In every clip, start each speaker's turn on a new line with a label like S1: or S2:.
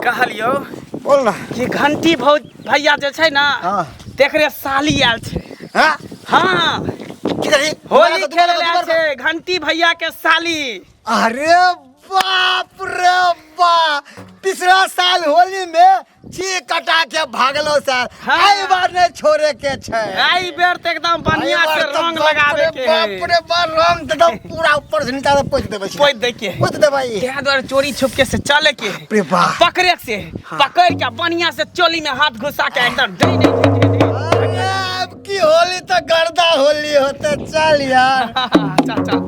S1: कहलियो
S2: बोल ना
S1: कि घंटी भैया जे छै ना देख रे साली आयल छै।
S2: हाँ
S1: हाँ होली खेले आयल छै घंटी भैया के साली।
S2: अरे बाप रे बाप, पिछला साल होली में ची कटा के भागलो सर। आई बार ने छोड़े के छै।
S1: आई बेर त एकदम बढ़िया से रंग लगावे के।
S2: बाप रे बाप, रंग एकदम पूरा ऊपर से नीचे तक पोछ देबे छै।
S1: पोछ दे के
S2: पोछ देबे।
S1: के द्वारा चोरी छुपके से चले के।
S2: रे बाप,
S1: पकड़े से पकड़ के बढ़िया से चोली में हाथ घुसा के एकदम दे दे।
S2: अरे अब की होली तो गर्दा होली होते। चल यार
S1: चल चल।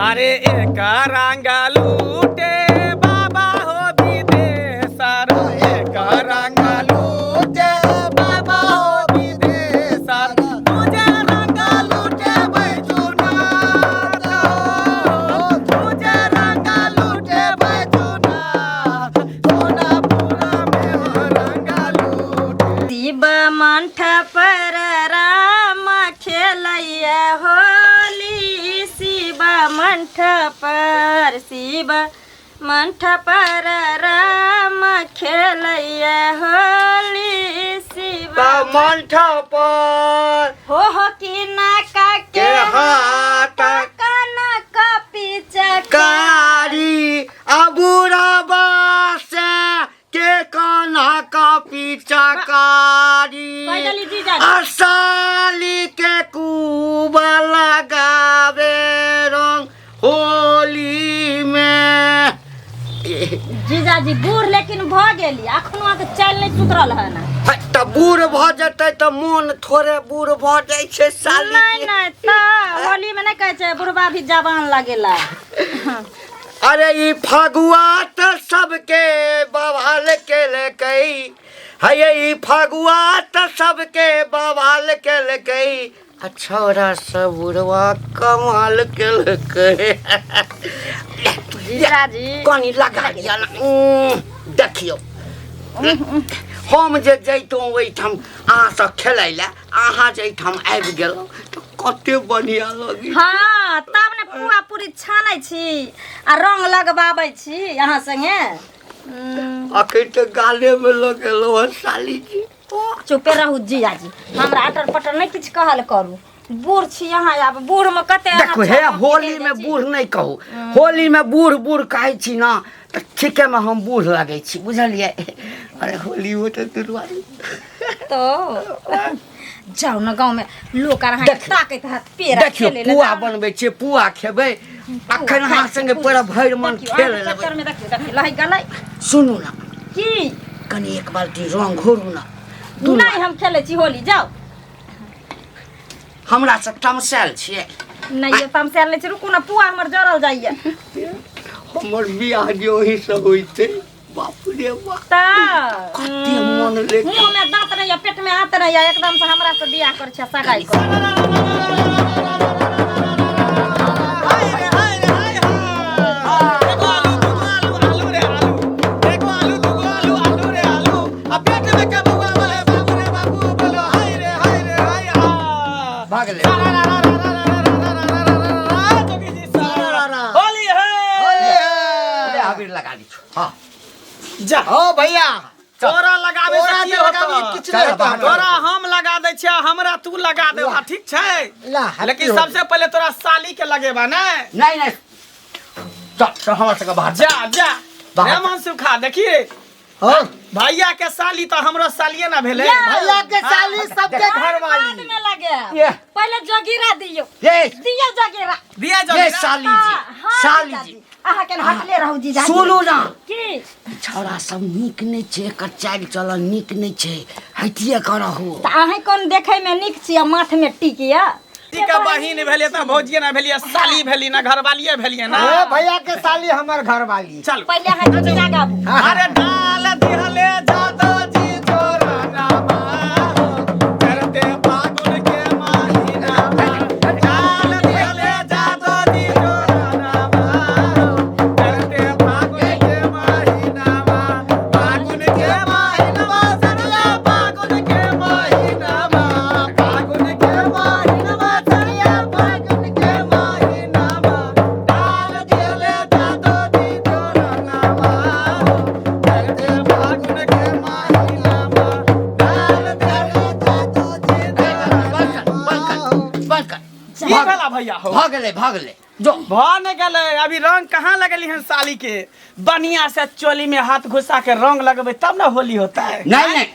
S1: अरे एक रंग लूटे बाबा हो विदेशर, एक रंग लूटे बाबा हो विदेशर, तुझे रंग लूटे बैजुनाथ, तुझे रंग लूटे बैजुनाथ, सोनापुरा में हो रंग लूटे।
S3: शिव मंठ पर राम खेलैया होली, शिव मंठ पर, शिव मंठ पर राम खेलैया होली, शिव
S2: मंठ पर
S3: हो कि नाका के
S2: हाथ
S3: कनक पीछे
S2: कारी अबूरा बासे के कान्हा का पीछा कारी असाली के खूब लगावे रंग होली में।
S3: जीजाजी बूढ़ लेकिन भ गेली, अखनो के चल नहीं सुधरल है ना।
S2: त बूढ़ भ जते त मन थोड़े बूढ़ भ जाय छै साली।
S3: नहीं नहीं त होली में नहीं कहे छै बुढ़वा भी जवान लगेला।
S2: अरे ई फगुआ त सबके बवाल के ले कई है, ई फगुआ त सबके बवाल के ले कई, छोरा सब बुढ़वा कमाल के ले कई।
S3: जीजाजी
S2: कनी लगा दिया ना। देखियो हम जे जैतों ओइठाम अहाँ से खेलै ले, अहाँ जैठाम आबि गेलौं त कते बढ़िया लगी।
S3: हाँ तब ने पुआ पूरी छानै छी आ रंग लगबाबै छी यहाँ संगे।
S2: अखन त गाले में लगेलो साली जी।
S3: चुपे रहू जीजाजी, हमरा अटर पटर नहीं किछ कहल करू। बूढ़ छी यहाँ, आब बूढ़ में कते
S2: देखो हे होली में बूढ़ नहीं कहू, होली में बूढ़ बूढ़ कहै छी ना त ठीके में हम बूढ़ लागै छी, बुझलिए। अरे होली होते दुर्वारी
S3: तो जाओ ना गांव में लोग आ ताकत हाथ पेरा
S2: देखियो पुआ बनबै छी, पुआ खेबै अखन अहाँ संगे पूरा भरि मन खेल लेबै।
S3: चक्कर में देखियो देखियो लहि गलै।
S2: सुनू ना
S3: की
S2: कनी एक बाल्टी रंग घोरू ना।
S3: नहीं हम खेले छी होली, जाओ।
S2: हमरा से तमसाल छियै।
S3: नहीं ये तमसाल नहीं छी, रुकू ना पुआ हमर जरल जाइए।
S2: हमर बियाह जे ओही से होइते। बाप रे बाप, कते मन ले
S3: मुंह में दांत नहीं है, पेट में हाथ नहीं है, एकदम से हमरा से बियाह कर छ सगाई कर।
S1: जा
S2: ओ भैया
S1: चोरा लगावे से की होतो। तोरा हम लगा दे छियै हमरा तू लगा दे ठीक छै लेकिन सबसे पहले तोरा साली के लगेबा
S2: नहीं तो हमरा से बाहर
S1: जा मन सुखा देखिए भैया के साली तो हमरो सालिए ना भेले
S4: भैया के साली सबके घर वाली
S3: में लगे पहले जगीरा दियो जगीरा
S2: ये साली जी
S3: अहाँ के हटले रहू जी जा
S2: सुनू ना
S3: की
S2: छौड़ा सब नीक नहीं छे एकर चाल चलन नीक नहीं छे हटिए करहु
S3: त अहाँ कोन देखे में नीक छियै माथ में टिकिया
S1: टीका बहिन भेलिए त भौजिए ना भेलिए साली भेली ना घरवालिए भेलिए ना
S4: भैया के साली हमर घर वाली
S1: चल
S3: पहले अहाँ जगीरा गाबू
S1: अरे डाल दिहले जादो जी जोरा नामा करते फागुन के महीना डाल दिहले जादो जी जोरा नामा करते फागुन के महीना फागुन के महीना सरिया फागुन के महीना फागुन के महीना सरिया फागुन के महीना डाल दिहले जादो जी जोरा नामा करते फागुन के महीना डाल दिहले जादो जी
S2: बंद कर
S1: की भेला भैया हो
S2: भाग ले जो
S1: भन गेले अभी रंग कहाँ लगली है साली के बढ़िया से चोली में हाथ घुसा के रंग लगबे तब ना होली होता है
S2: नहीं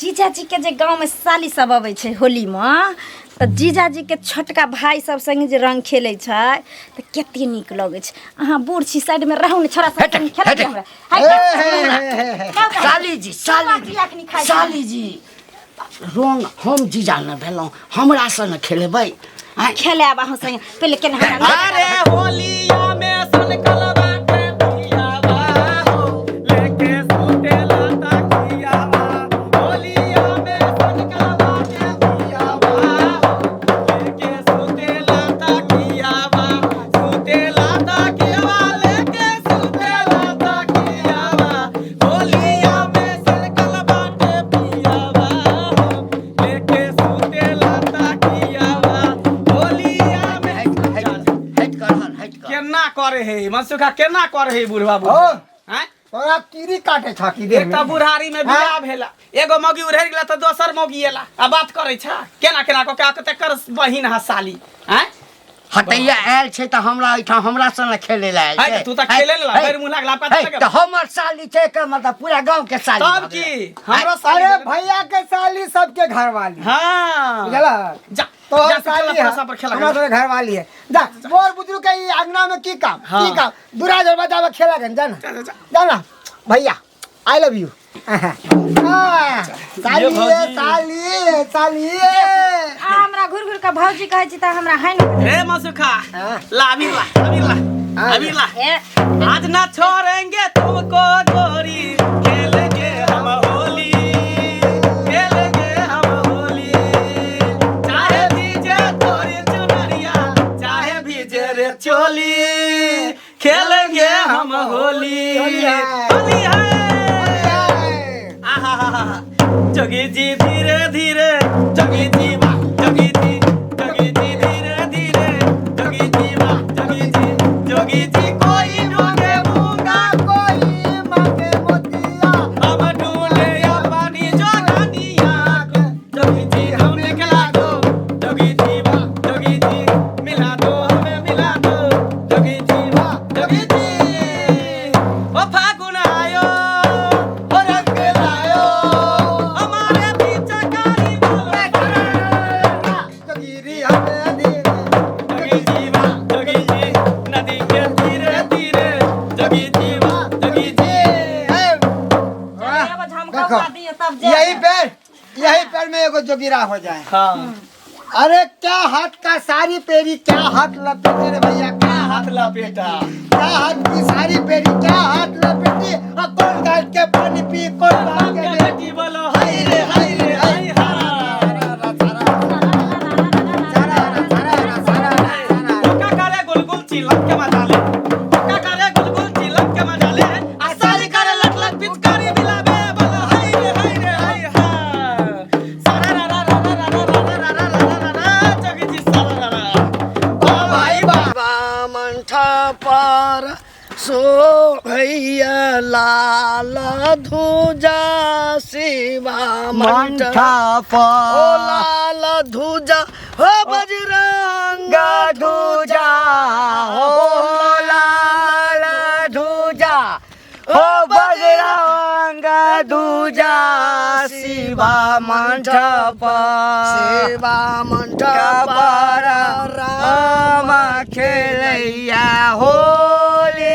S3: जीजाजी के जे गांव में साली सब अबै छै होली में त जीजाजी के छोटका भाई सब संगे जे रंग खेलै छै त कते नीक लगै छै अहाँ बूढ़ छी साइड में रहू ने छोरा सब संगे खेलै हमरा
S2: साली जी रंग हम जीजा न भेलौं हमरा से न खेलेबै
S3: खेलाब अहाँ संगे पहले केना हमरा
S1: अरे होलिया में सन कलवा के पियावा हो लेके सुतेला तकियावा होलिया में सन कलवा के पियावा हो लेके सुतेला तकियावा लेके सुतेला तकियावा होलिया में सन कलवा के पियावा हो लेके सुतेला तकियावा होलिया में केना करे है मनसुखा केना करे है बुढ़वा हैं
S4: तोरा कीरी काटे छ की देर
S1: एकटा बुढ़ारी में बियाह भेला एगो मौगी उड़हर गेला त दोसर मौगी एला आ बात करे छ केना को का तकर बहिन ह साली हैं
S2: हटैया आयल छै त हमरा एठा हमरा से न खेले ला आयल छै
S1: तू त खेले ला फेर मुंह लागला पता
S2: त हमर साली छै के मतलब पूरा गांव के साली
S1: तब की हमरो साली
S4: अरे भैया के साली सबके घर वाली
S1: हां
S4: बुझला
S1: जा
S4: तो साली
S1: है पर खेला
S4: हमारे घर वाली है जा मोर बुजुर्ग के ई अंगना में की काम दूरा जब बजावा खेला गन जाना भैया आई लव यू साली
S3: हमरा घुर घुर के भौजी कहै छी त हमरा हाइन
S1: रे मसुखा ला अभी ला आज ना छोड़ेंगे तुमको गोरी खेलेंगे हम होली चाहे भीजे तोरी चुनरिया चाहे भीजे रे चोली खेलेंगे हम होली है जोगी जी धीरे धीरे जोगी जी धीरे धीरे जोगी जी कोई ढूंढे मूंगा
S4: कोई मांगे मोतिया
S1: हम ढूंढे अपनी जोगानिया जोगी जी हमने खिला दो जोगी जी मिला दो हमें मिला दो जोगी जी ओ फागुन आयो ओ रंग लायो हमारे बीच कारी
S4: गिरी हमें धीरे
S1: जोगी जी नदी के धीरे धीरे जोगी जी
S3: झमका दियो तब जे
S4: यही पैर में एगो जोगिरा हो जाए
S1: हाँ
S4: अरे क्या हाथ का सारी पेरी क्या हाथ लपेटे रे भैया क्या
S1: हाथ लपेटा
S4: क्या हाथ की सारी पेरी क्या हाथ लपेटी अब कौन गाय के पानी पी कौन बाल के बेटी
S1: बेटी बोलो हाय रे हाय ओका करे गुलगुल चिलक के मजा ले ओका करे गुलगुल चिलक के मजा ले आसाली करे लट लट पिचकारी मिलाबे बोलो हाय रे हा सारा रा जगी जी सारा रा ओ भाई बा
S2: मंठा पर सो भैया लाल धुजा शिवा
S4: मंठप
S2: ओ लाल धुजा हो बजरंग
S4: धुजा हो लाल धुजा हो बजरंग धुजा शिवा मंठप
S2: शिवा मंठप
S4: राम खेलैया होली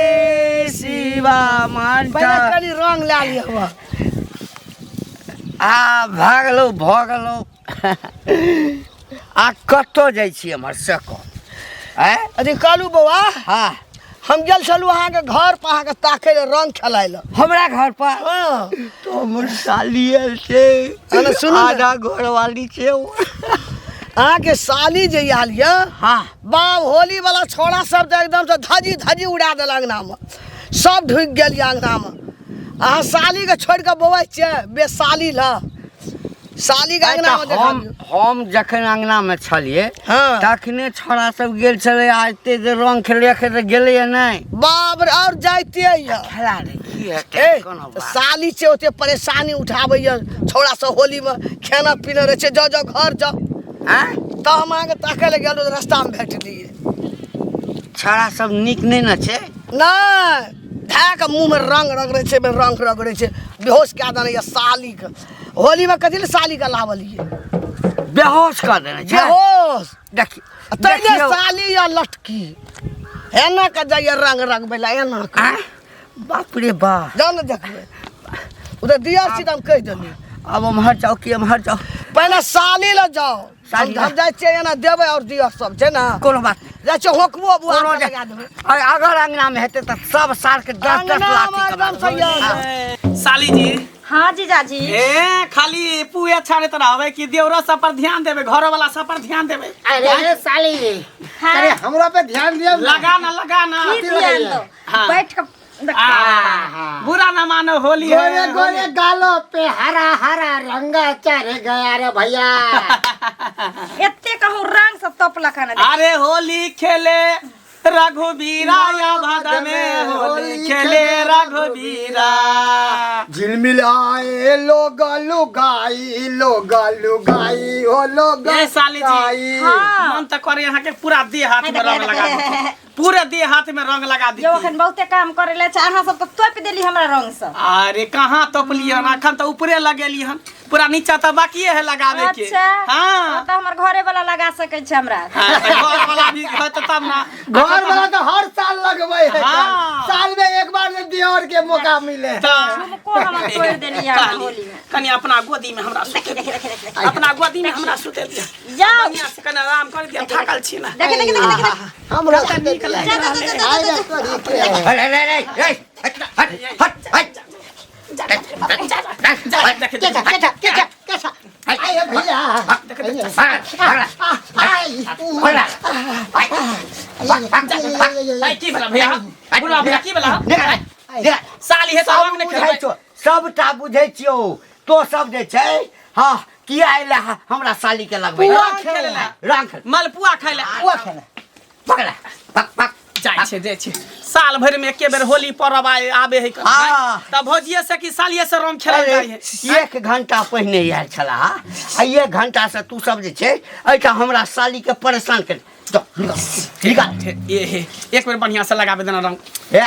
S4: शिवा मंठप
S2: कनी रंग ला लिया हुआ
S4: आ भागलो आ कतौ जाइ छी हमर सको
S2: अरे कालू बउआ
S4: हाँ
S2: हम गेल छलू अहाँके घर पर अहाँके ताके ले रंग खेलाय ल
S4: हमरा घर पर
S2: हाँ
S4: तो हमर साली आयल छै
S2: अरे सुनू ने।
S4: आधा घर वाली छै
S2: अहाँके साली जे आयल ये
S4: हाँ
S2: बाप होली वाला छोड़ा सब तो एकदम से धजी धजी उड़ा देल अंगना में सब ढुक गेल ये अंगना में अहाँ साली के छोड़ के बौआ छियै बेसाली ल साली के अंगना में
S4: हम जखन अंगना में छलिए
S2: हाँ।
S4: तखने छोड़ा सब गेल छले आते जे रंग खेले के गेले या नहीं
S2: बाप रे और जाइते ये
S4: खेला रे की हेतै
S2: ए,
S4: कोनो बात
S2: साली से ओते परेशानी उठाबै ये छोड़ा सब होली में खाना पीना रहे छै जो घर जाओ
S4: हैं
S2: तो हम अहाँके ताके ले गेल रास्ता में भेटलिए
S4: छोड़ा सब नीक नहीं न छै
S2: नहीं धै के मुंह में रंग रगड़े छै रंग रगड़े छै बेहोश कए देने ये साली के होली में कथी ले साली के लावलिए
S4: बेहोश कर देने छै
S2: बेहोश
S4: देखिए
S2: तैने साली या लटकी एना के जाइए रंग रंगबै ला एना के
S4: बाप रे बाप
S2: जान न देखबै उधर दिया सीधा हम कह देली
S4: अब हम हट जाओ कि हम हट जाओ
S2: पहले साली ल जाओ
S4: साली
S2: हम जाय छियै एना देबै और दिया सब छै ना
S4: कोनो बात नहीं
S2: जाय छियै होकबो बुआ
S4: कोनो
S2: के लगा देबै
S4: अगर अंगना में हेतै त सब साल के 10
S2: अंगना में
S4: लाठी
S2: एकदम
S4: कमा
S2: सही है।
S1: साली जी
S3: हाँ जीजाजी
S1: ए खाली पुए छाड़े रहबै कि देवरा सब पर ध्यान देबै घर वाला सब पर ध्यान देबै
S4: अरे साली
S3: हाँ।
S4: अरे हमरा पे ध्यान दियो
S1: लगा ना
S3: की ध्यान दो
S1: हाँ।
S3: बैठ के
S1: बुरा न मानो होली
S4: गोरे
S1: है
S4: गोरे गालों पे हरा हरा रंगा चढ़ गया रे भैया
S3: एते कहूँ रंग सब तोपला खाना
S1: अरे होली खेले रघुबीरा या भादा में होली खेले रघुबीरा
S4: झिलमिलाए लोग लुगाई हो लोग
S1: ए साली जी
S3: हाँ।
S1: मन तो करे यहाँ के पूरा देह हाथ में रंग लगा दी पूरे देह हाथ में रंग लगा दी
S3: जो अखन बहुते काम करे ले अहाँ सब तो तोप देली हमरा रंग सब
S1: अरे कहाँ तोपलिए हन अखन तो ऊपरे लगेली हन पूरा नीचा तो बाकी है लगावे के
S3: अच्छा
S1: हाँ
S3: तो हमर घरे वाला लगा सकै छै हमरा
S1: हाँ, तो घर वाला भी है तो तब ना
S4: घर वाला तो हर साल लगवे है
S1: हाँ।
S4: साल में एक बार में दियोर के मौका मिले
S3: को हम तोड़ देली यहाँ होली में
S1: कनी अपना गोदी में हमरा सुते दिया अपना गोदी में हमरा सुते दिया
S3: जाओ
S1: बढ़िया से कनी आराम कर दिया थकल छी ना
S3: देख
S4: हमरा
S1: नीक लगे
S4: आई रे करी के अरे हट आई भैया
S1: की भला भैया बुला भैया की भला साली है सब ने खेलै
S4: सबटा बुझै छियो तो सब जे छै हाँ किया आइला हमरा साली के लगबै रंग
S1: मलपुआ खाइ ले
S4: पकड़ा पक
S1: जाइ छै साल भर में एके बेर होली पर्व आबे है
S4: हाँ।
S1: तब भौजिए से कि सालिए से रंग खेलै जाइ है
S4: 1 घंटा पहिने आयल छला आ 1 घंटा से तू सब जे छै एटा हमरा साली के परेशान कर निकाल
S1: ये है एक बेर बढ़िया से लगाबे देना रंग
S4: ए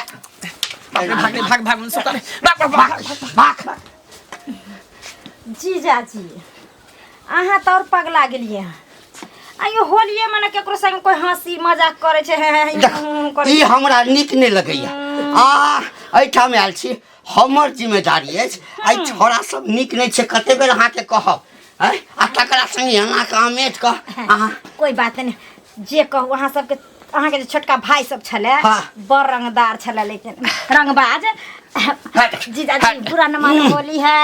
S1: भाग मन सुतर भाग
S3: जीजाजी अहाँ तो और पगला गेलिए आइयो होलिये मने केकरो संग कोई हंसी मजाक करे छै
S4: ई हमरा नीक नहीं लगैया एठा में आयल छी हमर जिम्मेदारी अछि आई छोरा सब नीक नहीं छै कते बेर अहाँ के कहब आ तकरा संगे अहाँ के आमेट कह अहाँ
S3: कोई बात नहीं जे कहू अहाँ सबके अहाँ के छोटका भाई सब छले बड़ रंगदार छले लेकिन रंगबाज जीजाजी बुरा न मानो होली है